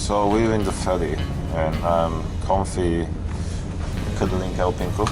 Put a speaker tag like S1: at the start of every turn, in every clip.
S1: So we're in the ferry and I'm comfy cuddling helping cook.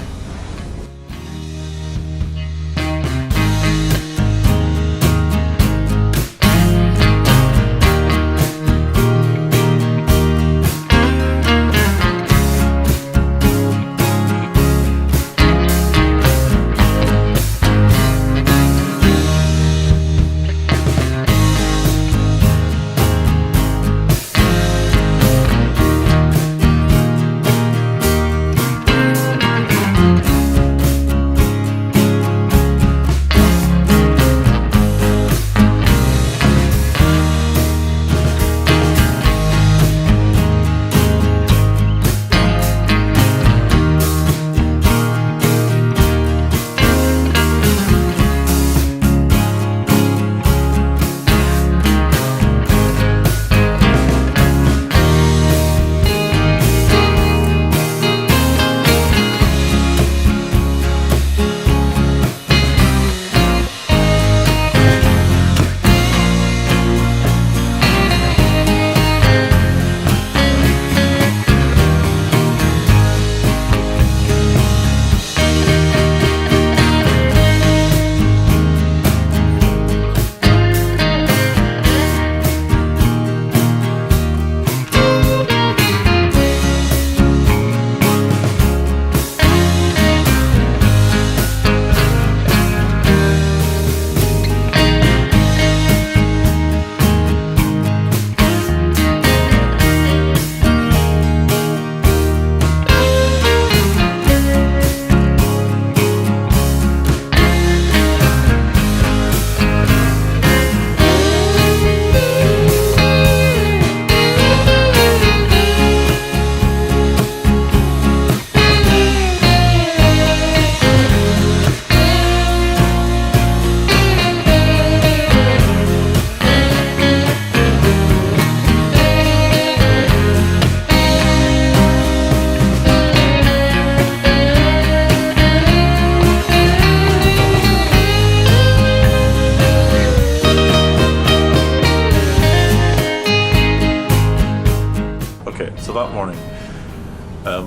S2: So that morning,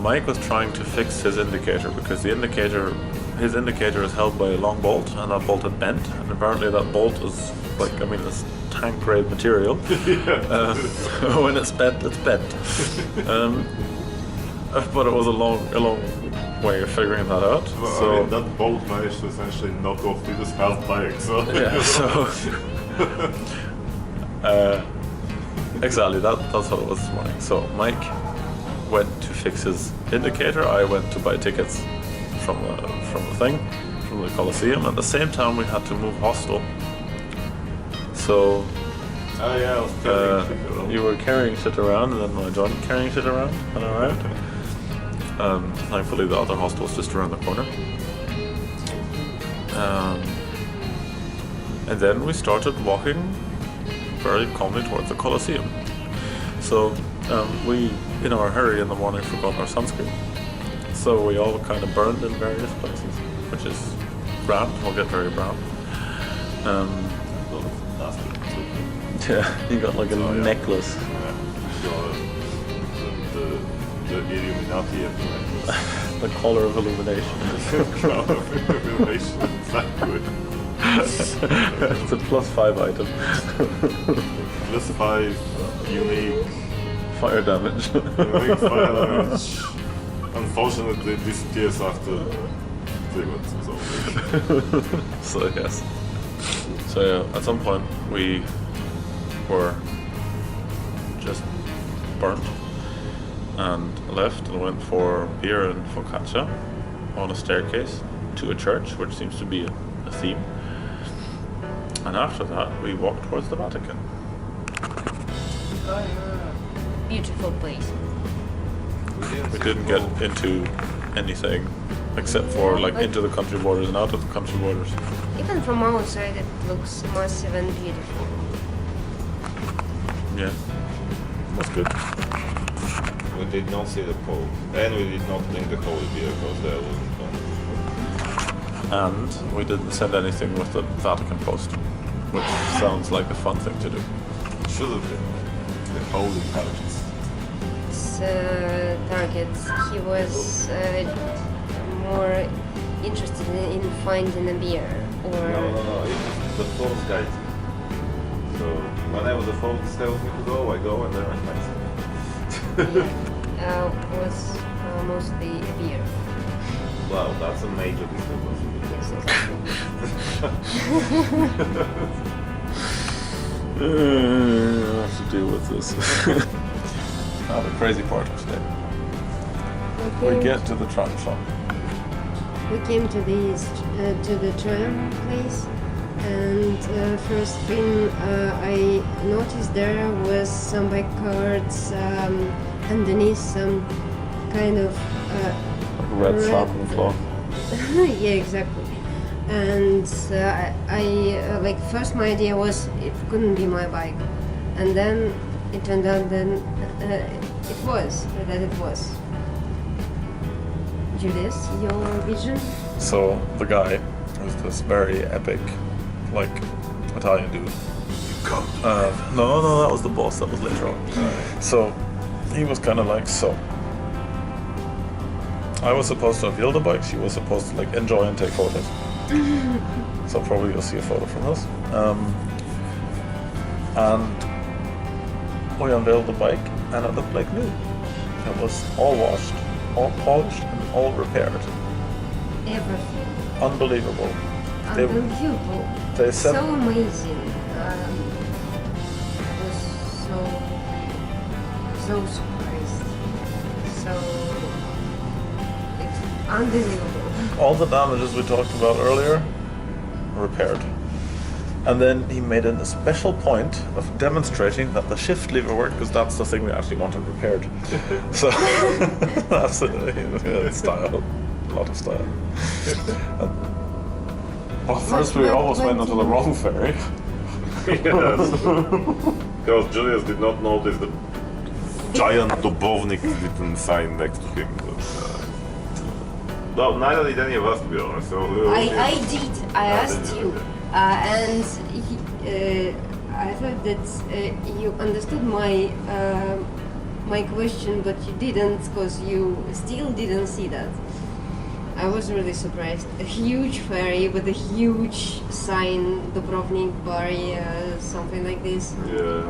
S2: Mike was trying to fix his indicator because his indicator is held by a long bolt, and that bolt had bent, and apparently that bolt is like, this tank grade material. When it's bent, it's bent. But it was a long way of figuring that out.
S3: Well,
S2: so
S3: that bolt managed to essentially knock off this half bike. So
S2: yeah, exactly, that's what it was this morning. So Mike went to fix his indicator, I went to buy tickets from the Colosseum. At the same time we had to move hostel. So
S3: I was carrying shit around.
S2: you were carrying shit around, and then I joined carrying shit around when I arrived. Thankfully the other hostel was just around the corner. And then we started walking very calmly towards the Colosseum. So we, in our hurry in the morning, forgot our sunscreen. So we all kind of burned in various places, which is grand. We'll get very brown. Yeah, you got like a necklace.
S3: Yeah, the Illuminati necklace.
S2: The color of illumination.
S3: Color of illumination, it's not good.
S2: It's a +5 item.
S3: +5 unique
S2: Fire damage.
S3: unique fire damage. Unfortunately, it disappears after 3 months or so.
S2: So yes. So yeah, at some point we were just burnt and left and went for beer and focaccia on a staircase to a church, which seems to be a theme. And after that, we walked towards the Vatican.
S4: Beautiful place.
S2: We didn't get into anything except for like into the country borders and out of the country borders.
S4: Even from outside it looks massive and beautiful.
S2: Yeah, that's good.
S1: We did not see the Pope, and we did not drink the holy beer because there wasn't fun.
S2: And we didn't send anything with the Vatican Post, which sounds like a fun thing to do.
S3: Should have been the holy couches.
S4: target. He was more interested in finding a beer, or
S1: No. It's the first guide. So whenever the folks tells me to go, I go and then I find something.
S4: was mostly a beer.
S1: Wow, that's a major discrepancy.
S4: Yes,
S2: I have to deal with this. Now the crazy part of today. We get to the tram shop.
S4: We came to the tram place, and first thing I noticed there was some bike cards underneath some kind of
S2: Red slab on the floor.
S4: yeah, exactly. And I like first my idea was it couldn't be my bike, and then it turned out then it was. Julius, your vision?
S2: So the guy was this very epic, like Italian dude. No, that was the boss. That was later on. So he was kind of like, so I was supposed to unveil the bike. She was supposed to like enjoy and take photos. So probably you'll see a photo from us. And we unveiled the bike, and it looked like new. It was all washed, all polished, and all repaired.
S4: Everything.
S2: Unbelievable.
S4: Unbelievable.
S2: They said
S4: So amazing. I was so surprised. So it's unbelievable.
S2: all the damages we talked about earlier repaired. And then he made a special point of demonstrating that the shift lever worked, because that's the thing we actually wanted repaired. So that's it. Style, a lot of style. Well, first we almost went onto the wrong ferry.
S1: Yes. Because Julius did not notice the giant Dubrovnik written sign next to him. Well, neither did any of us, to be honest. So
S4: I did. I asked you, and I thought that you understood my my question, but you didn't, because you still didn't see that. I was really surprised. A huge ferry with a huge sign, Dubrovnik, Bari, something like this.
S1: Yeah.